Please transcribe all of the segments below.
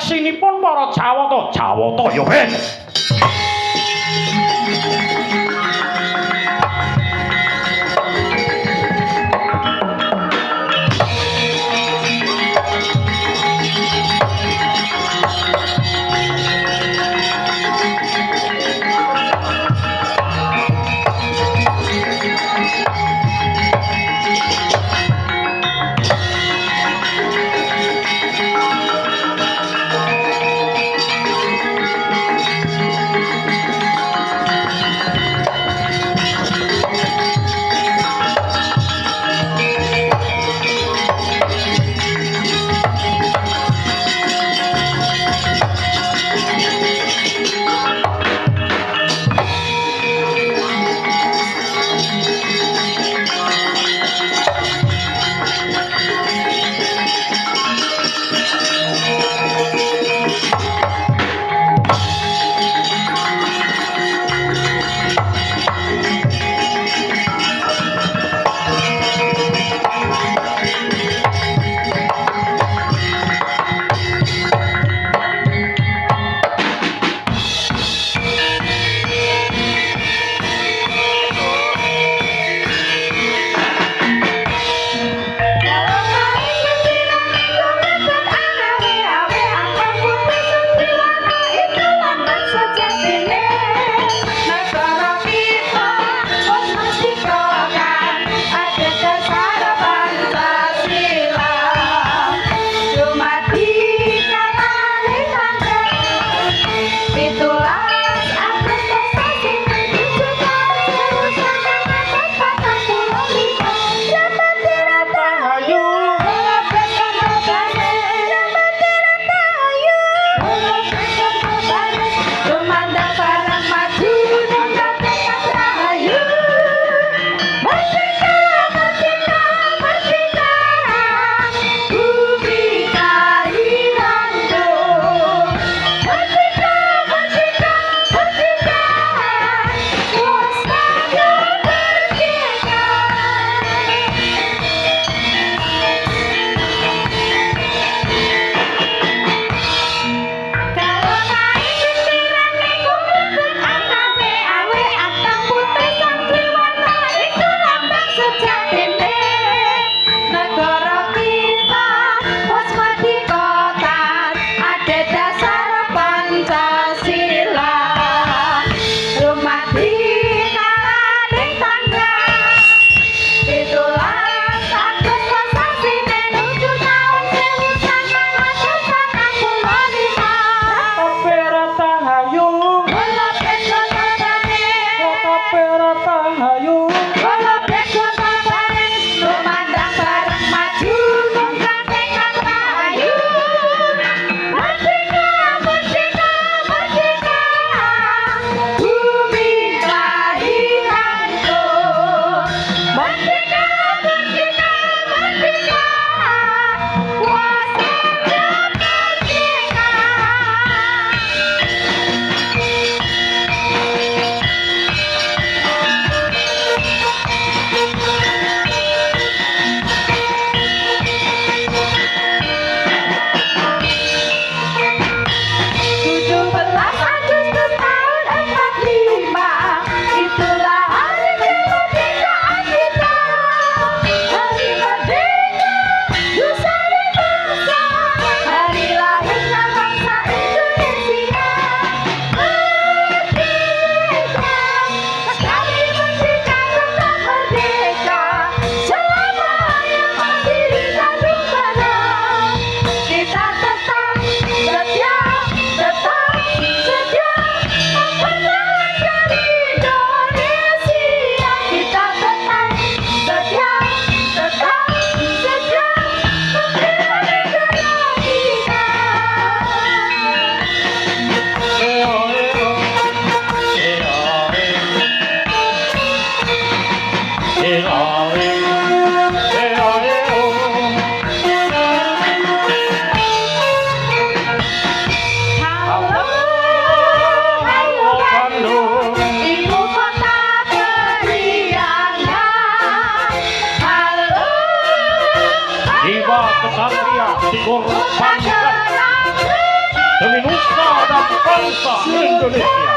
yaksinipun para Jawata ya ben. bangsa Indonesia.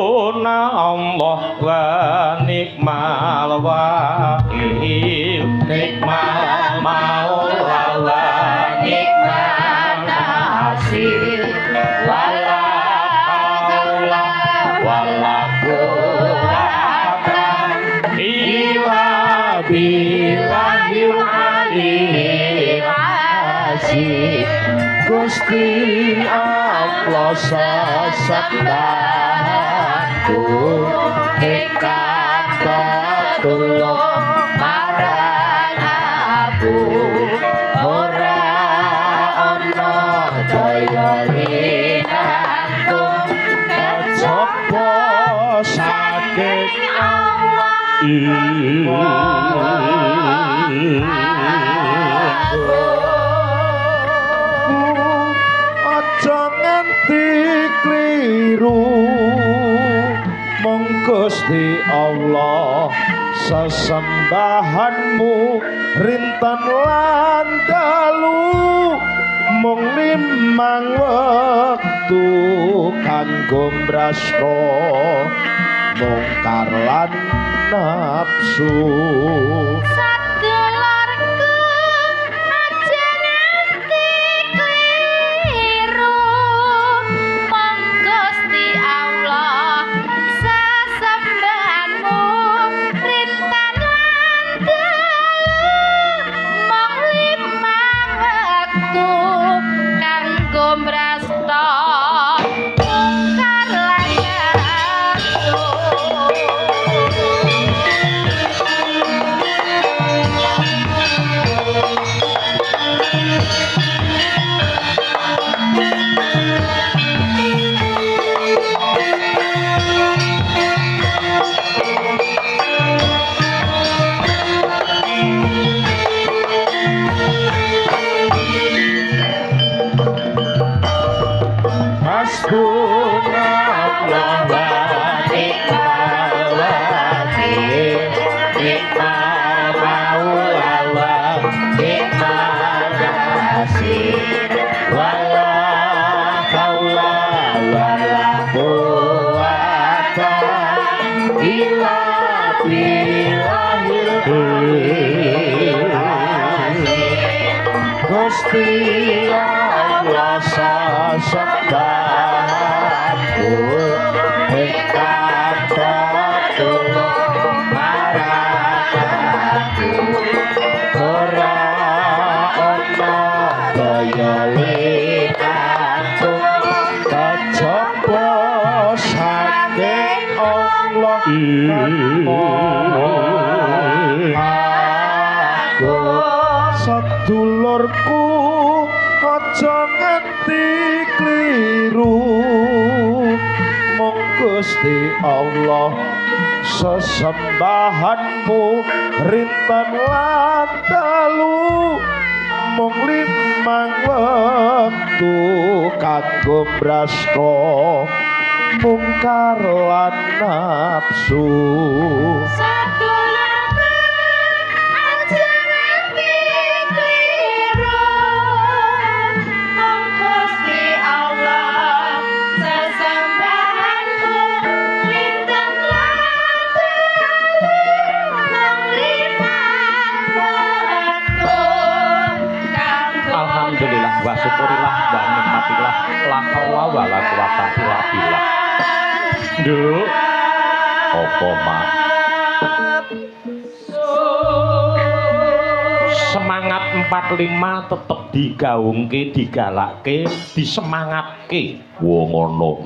Hasbunallah wa ni'mal wakil, nikmal maula wa nikmal nasir, wala haula wala quwwata illa billahil aliyyil azim. Gusti Allah sasabdaku ikat batullah marang aku, ora ana daya linangku kejaba saking Allah. Aja nganti kliru, mong Gusti Allah sesembahanmu rinten lan dalu, mung limang wektu kanggo mbrasta mungkar lan nafsu. Waktu Imanasir wala haula wala quwata illa billahil Gusti Allah sasabaku hekata tulung marakaku ora ana daya likaku kejaba saking Allah aku sedulurku aja nganti kliru mung Gusti Allah sesembahanmu rinten lan dalu mung limang wektu kanggo mraska mungkar lan nafsu Alhamdulillah wa syukurillah wa nikmatillah la haula wala quwata illa billah. Nduk apa mak semangat 45 tetep digaungke digalakke disemangatke wong ngono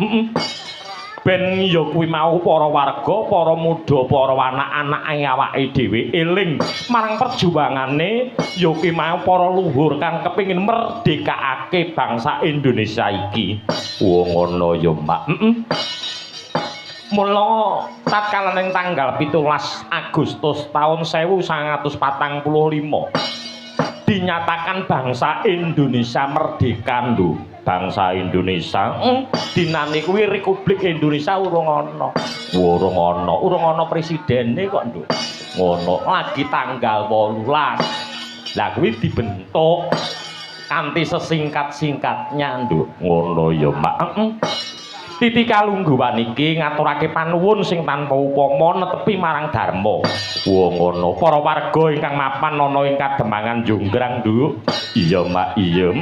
ben ya kuwi mau para warga para muda para anak-anak awake dhewe eling marang perjuangane ya kuwi mau para luhur kang kepengin merdekakake bangsa Indonesia iki wong ngono ya Mbak mula tatkala ning tanggal 17 Agustus tahun 1945 dinyatakan bangsa Indonesia merdeka lho bangsa Indonesia dinane kuwi Republik Indonesia urung ana presidene kok nduk ngono lagi tanggal 18 lah kuwi dibentuk kanthi sesingkat-singkatnya nduk ngono ya Mak Titi kalungguhan iki ngaturake panuwun sing tanpa upama netepi marang dharma. Wong ngono, para warga ingkang mapan ana ing Kademangan Jonggrang, Nduk. Iya, Mak, iya.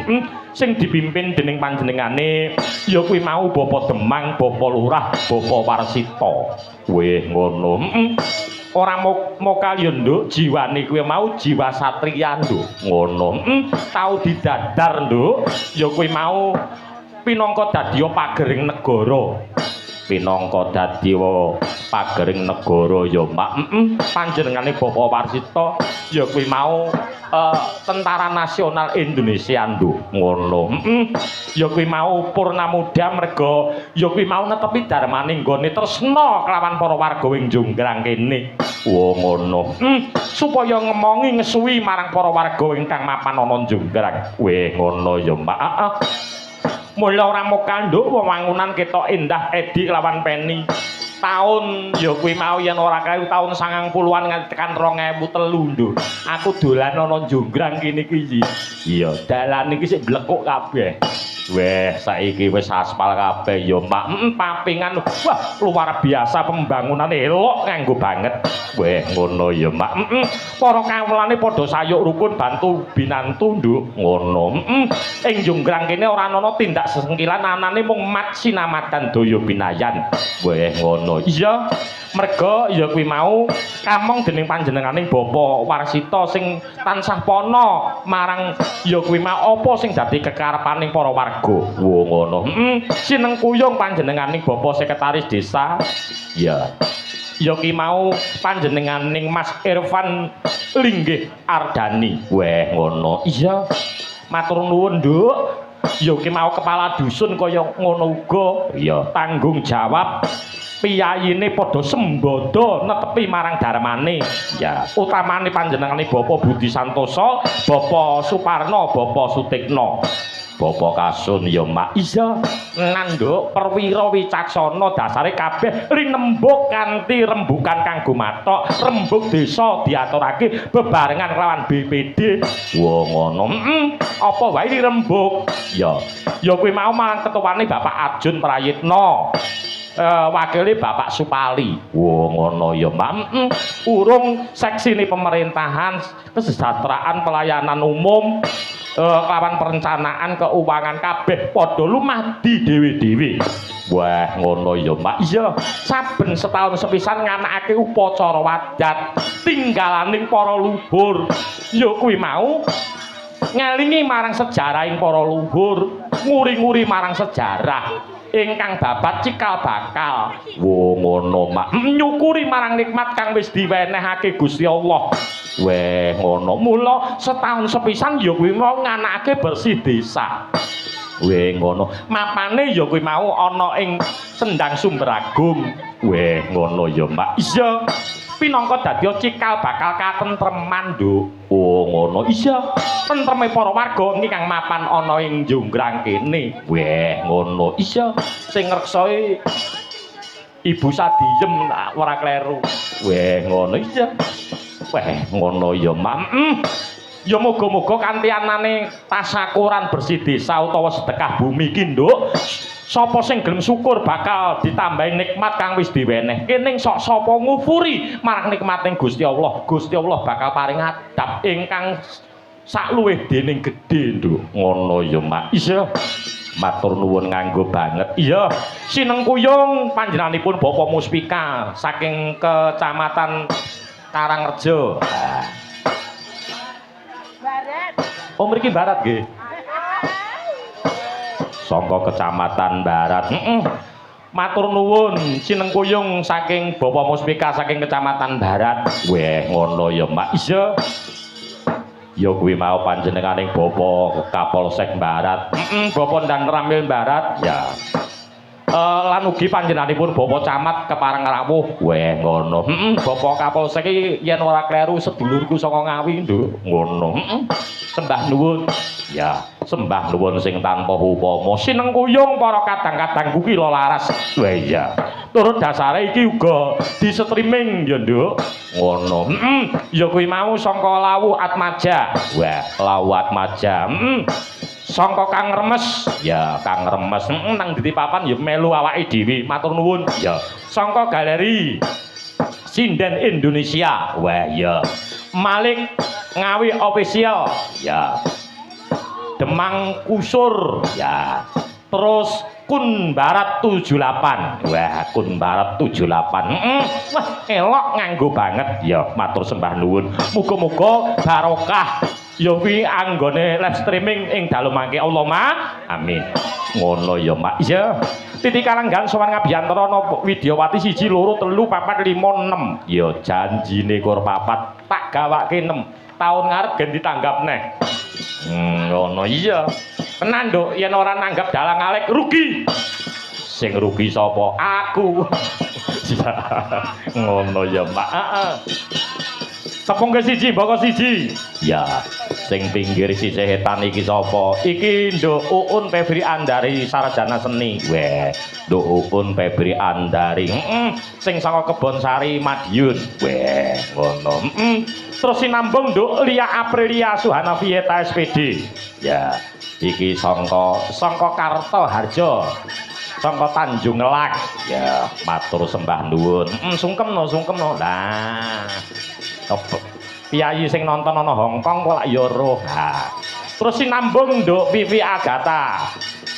Sing dipimpin dening panjenengane ya kuwi mau Bapak Demang, Bapak Lurah, Bapak Warsita. Weh ngono. Ora mokal ya Nduk, jiwane kuwi mau jiwa satriya, Nduk. Ngono. Tau didadar, Nduk. Ya kuwi mau pinangka dadi pagering negara. Pinangka dadi pagering negara ya Mak. Panjenengane Bapak Warsita ya kuwi mau Tentara Nasional Indonesia Nduk. Ngono. Ya kuwi mau Purnamuda merga ya kuwi mau netepi darmane nggone tresna kelawan para warga ing Jonggrang kene. Wong ngono. Supaya ngemongi ngesuwi marang para warga ingkang mapan ana Jonggrang. Weh ngono ya Mak. Mula ora mokal Nduk wewangunan ketok endah edi lawan peni. Taun ya kuwi mau yen ora kae taun 90-an nganti tekan 2003 Nduk. Aku dolan ana Jonggrang kene iki. Iya, dalan iki sik blekuk kabeh. Weh, saiki wis aspal kabeh ya, Mak. Papingan wah luar biasa pembangunane elok nganggo banget. Weh, ngono ya, Mak. Para kawulane padha sayuk rukun bantu binantu, Nduk. Ngono. Ing Jonggrang kene ora ana tindak sesengkilan anane mung mat sinamatan daya binayan. Weh, ngono. Iya. Merga ya kuwi mau kamong dening panjenenganing Bapak Warsita sing tansah pana marang ya kuwi mau apa sing dadi kekarepaning para warga. Wo ngono. Sineng kuyung panjenenganing Bapak Sekretaris Desa. Ya. Ya ki mau panjenenganing Mas Irfan Linggih Ardani. Weh ngono. Iya. Matur nuwun, Nduk. Ya ki mau kepala dusun kaya ngono uga. Ya, tanggung jawab piyayine padha sembodo netepi marang darmane. Ya, utamane panjenengane Bapak Budi Santoso, Bapak Suparno, Bapak Sutikno. Bapak Kasun ya Mak. Iya, nanduk perwira wicaksana dasare kabeh rinembuk kanthi rembukan kanggo matok, rembug desa diaturake bebarengan kelawan BPD. Wah ngono. Apa wae dirembug? Ya kuwi mau marang ketuane Bapak Arjun Prayitna. Wakile Bapak Supali. Wah ngono ya Mak. Urung seksine pemerintahan, kesejahteraan pelayanan umum, kawan perencanaan keuangan kabeh padha lumadi dhewe-dhewe. Wah ngono ya Mak. Iya, saben setahun sepisan nganakake upacara wadat tinggalaning para luhur. Ya kuwi mau ngelingi marang sejarahing para luhur, nguri-nguri marang sejarah ingkang babat cikal bakal. Wo ngono Mak. Nyukuri marang nikmat kang wis diwenehake Gusti Allah. Weh ngono. Mula setahun sepisan ya kuwi mau nganakake bersih desa. Weh ngono. Mapane ya kuwi mau ana ing Sendang Sumberagung. Weh ngono ya Mak. Iya. Pinangka dadi cikal bakal katentreman, Nduk. Oh ngono. Iya. Tentreme para warga ingkang mapan ana ing Jonggrang kene. Weh ngono. Iya. Sing ngreksoi Ibu Sadiem ora kleru. Weh ngono. Iya. Weh ngono ya Mak. Ya muga-muga kanthi anane tasakuran bersih desa utawa sedekah bumi iki, Nduk, sapa sing gelem syukur bakal ditambahi nikmat kang wis diwenehke ning sok sapa ngufuri marang nikmating Gusti Allah. Gusti Allah bakal paring adab ingkang sakluwih dening gedhe, Nduk. Ngono ya Mak. Iya. Matur nuwun nganggo banget. Iya, sinengkuyung panjenenganipun Bapak Muspika saking Kecamatan Karangrejo. Barat. Oh mriki Barat nggih. Sangka Kecamatan Barat. Matur nuwun sinengkuyung saking Bapak Muspika saking Kecamatan Barat. Weh ngono ya Mak. Iya. Ya kuwi mau panjenenganing Bapak Kapolsek Barat. Bapak Ndang Ramil Barat. Ya. Lan ugi panjenenganipun Bapak Camat Kepareng Rawuh. Weh ngono. Bapak Kapolsek iki yen ora kleru sedulurku saka Ngawi, Nduk. Ngono. Sembah nuwun. Ya, sembah nuwun sing tanpa upama. Sinengkuyung para kadang-kadang kuwi laras. Weh iya. Turut dasare iki uga di streaming ya, Nduk. Ngono. Ya kuwi mau sangka Lawu Atmaja. Wah, Lawu Atmaja. Sangka Kang Remes. Ya, Kang Remes. Nang ndi papan ya melu awake dhewe. Matur nuwun. Ya, sangka Galeri Sinden Indonesia. Wah, ya. Malik Ngawi Official. Ya. Demang Kusur. Ya. Terus Kun Barat 78. Wah, Kun Barat 78. Wah, elok nganggo banget. Ya, matur sembah nuwun. Muga-muga barokah ya kuwi anggone live streaming ing dalu mangke Allahumma amin. Ngono ya Mak. Iya. Titi Kalanggan sowan Ngabiyantara ana Widyawati 1 2 3 4 5 6. Ya janjine kur 4 tak gawake 6. Tahun ngarep gen ditanggap neh. Ngono iya. Tenan Nduk, yen ora nanggap dalang alek rugi. Sing rugi sapa? Aku. Ngono ya Mak. Heeh. Tepung ke siji, boko siji. Ya, sing pinggir si setan iki sapa? Iki Nduk Uun Febri Andari sarjana seni. Weh, Nduk Uun Febri Andari. Sing saka Kebonsari Madiun. Weh, ngono. Terus sinambung Nduk Lia Aprilia Suhana Vieta SPD. Ya, iki sangka Karto Harjo. Sangka Tanjung Ngelak. Ya, matur sembah nuwun. Sungkemno. Nah. Piyayi sing nonton ana Hongkong kok lak ya roh. Nah. Terus sinambung Nduk Vivi Agatha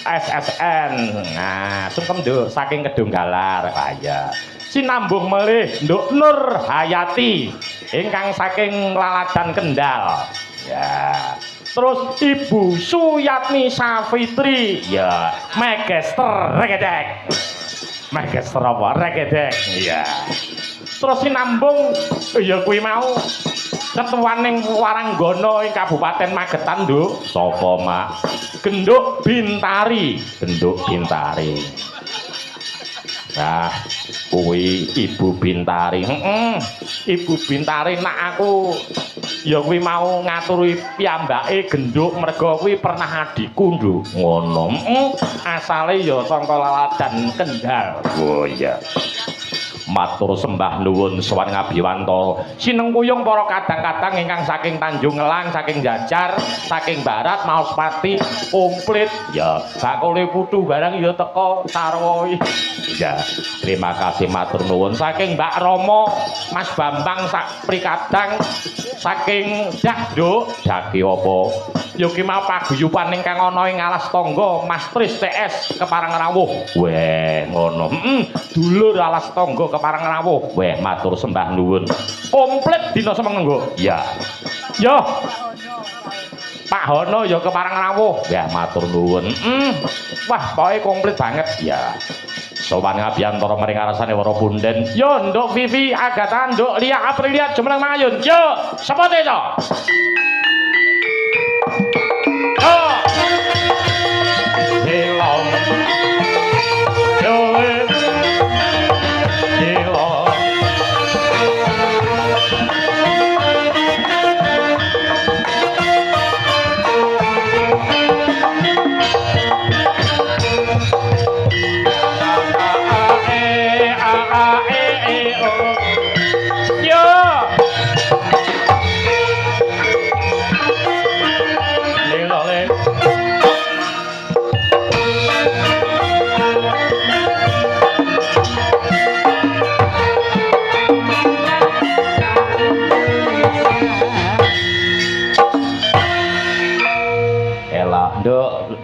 SSN. Nah, sungkem Nduk saking Kedunggalar. Ah ya. Sinambung melih Nduk Nur Hayati ingkang saking Laladan Kendal. Ya. Terus Ibu Suyatni Safitri. Ya, Megester Regedek. Megester apa? Regedek. Iya. Terus sinambung ya kuwi mau ketuaning Waranggana ing Kabupaten Magetan, Nduk. Sapa, Mak? Genduk Bintari. Nah, kuwi Ibu Bintari. Ibu Bintari nak aku ya kuwi mau ngaturi piyambake genduk merga kuwi pernah adikku nduk ngono asale ya saka Laladan Kendal oh iya matur sembah nuwun sowan ngabiwantara sinengkuyung para kadang-kadang ingkang saking Tanjung Ngelang saking Jajar saking Barat maos pati komplit ya bakule putu barang ya teka sarwa ya terima kasih matur nuwun saking Mbak Romo Mas Bambang sak prikadang saking Dakduk daki apa ya ki mau paguyuban ingkang ana ing alas tangga Mas Tris TS Keparang Rawuh weh ngono dulur alas tangga Keparang Rawuh weh matur sembah nuwun komplit dina semenggo ya yo Pak Hono ya Keparang Rawuh ya matur nuwun wah pokoke komplit banget ya sowan ngabiantara mring ngarasane para punden yo nduk Vivi Agatha nduk Lia Aprilia jumeneng mayun yo sapa to yo Hilong yo Hilong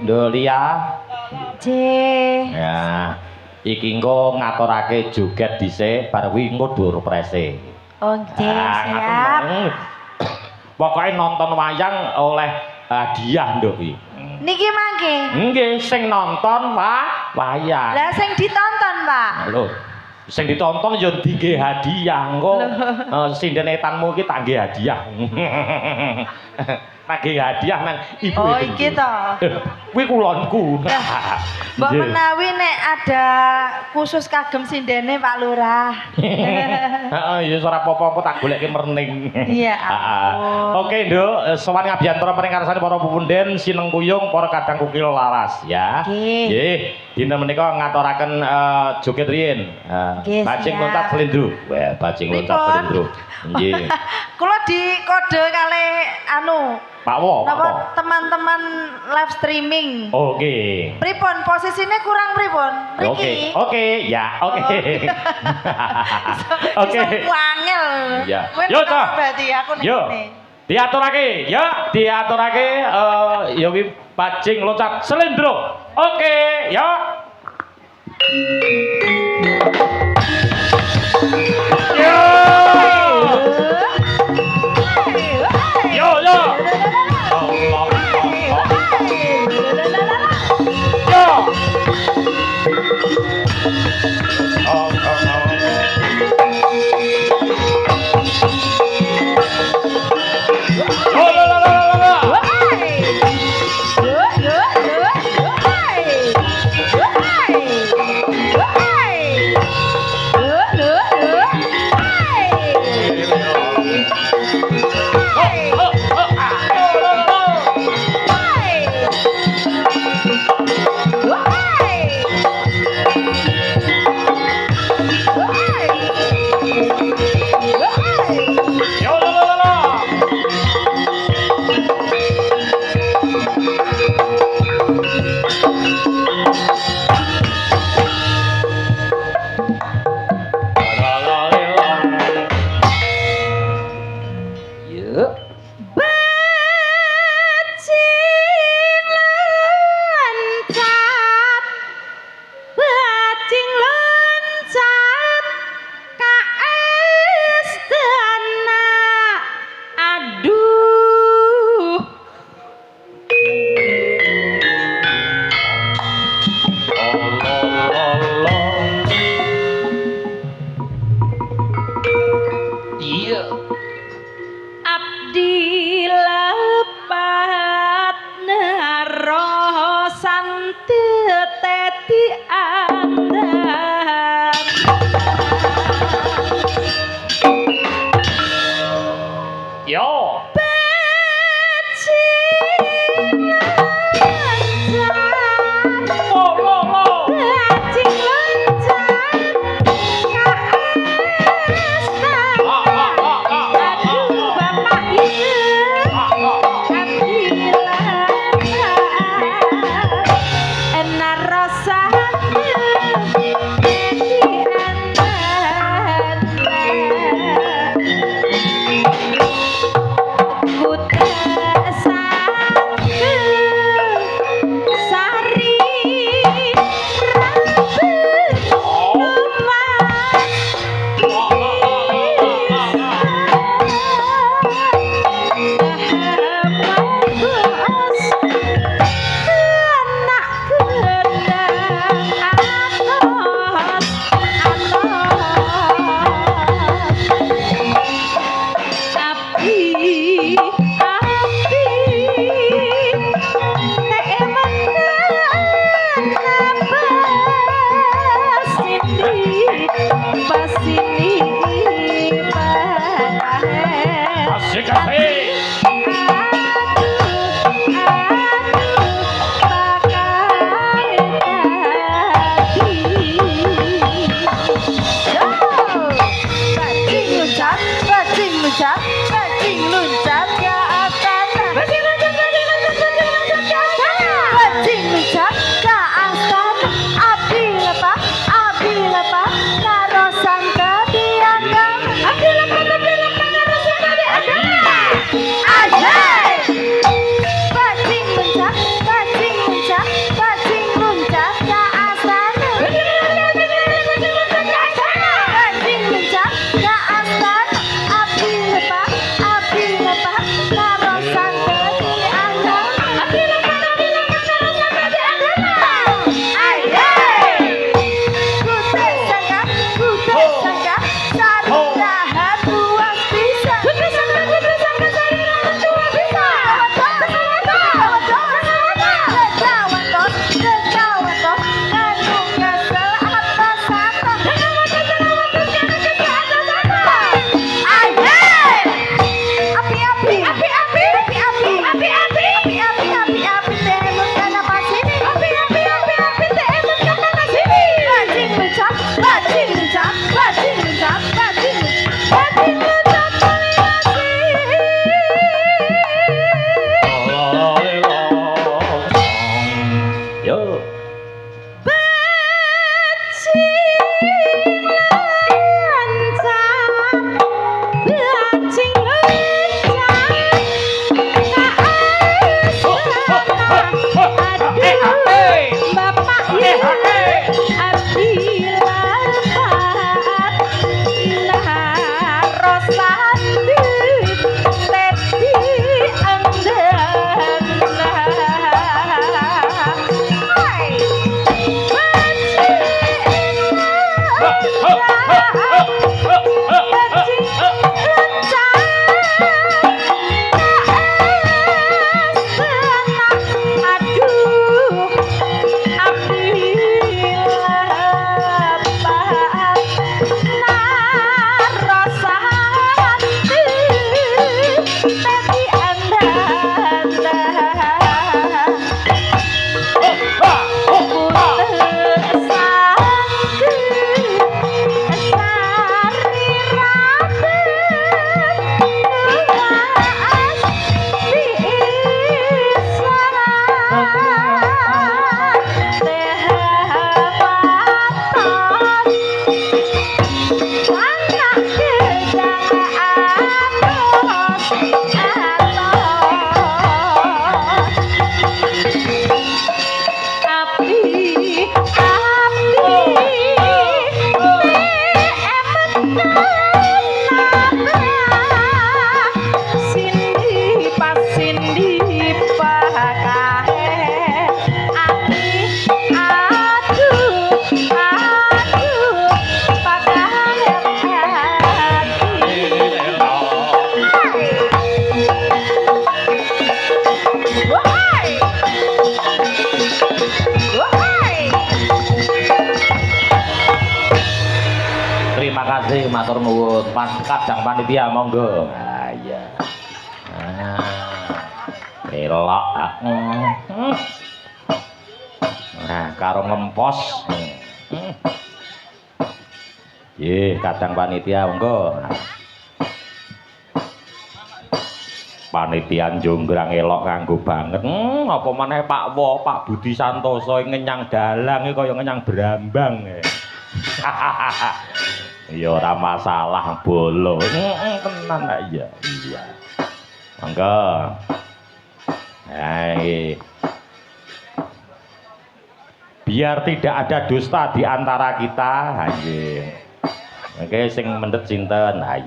Nduk Lia C ya iki engko ngaturake joget dhisik bar kuwi engko dur prese oh siap pokoke nonton wayang oleh hadiah nduk iki niki mangke nggih sing nonton wayang lah sing ditonton Pak lho sing ditonton ya dingge hadiah engko sinden etanmu iki tak nggih hadiah nagih hadiah nang ibu oh iki to kuwi kulonku mbok menawi nek ada khusus kagem sindene Pak Lurah heeh ya ora apa-apa tak goleke merning iya ampun oke nduk sowan ngabiantara mring ngarsane para pupunden sinengkuyung para kadang kukil laras ya nggih dina menika ngaturaken joget riyin bajing loncat slendro wah bajing loncat slendro nggih kula di kode kali anu Pak Wo, napa teman-teman live streaming. Oke. Pripun posisine kurang pripun? Mriki. Oke, ya, oke. Oke. Wangel. Ya. Yo to. Berarti aku ning. Diaturake, ya, diaturake ya kuwi bajing loncat slendro. Oke, ya. Yo. Yo, yo. pakahe ati aduh aduh pakahe ati wahai wahai Terima kasih matur nuwun kadang panitia monggo. Ah iya. Elok. Nah, karo ngempos. Nggih, kadang panitia monggo. Panitian Jonggrang elok kanggo banget. Apa maneh Pak Wo, Pak Budi Santoso ngenyang dalang kaya ngenyang brambang. Ya ora masalah bolo. Tenan lah iya. Iya. Monggo. Hai. Biar tidak ada dusta di antara kita. Nggih. Oke sing mendhet sinten? Ayo.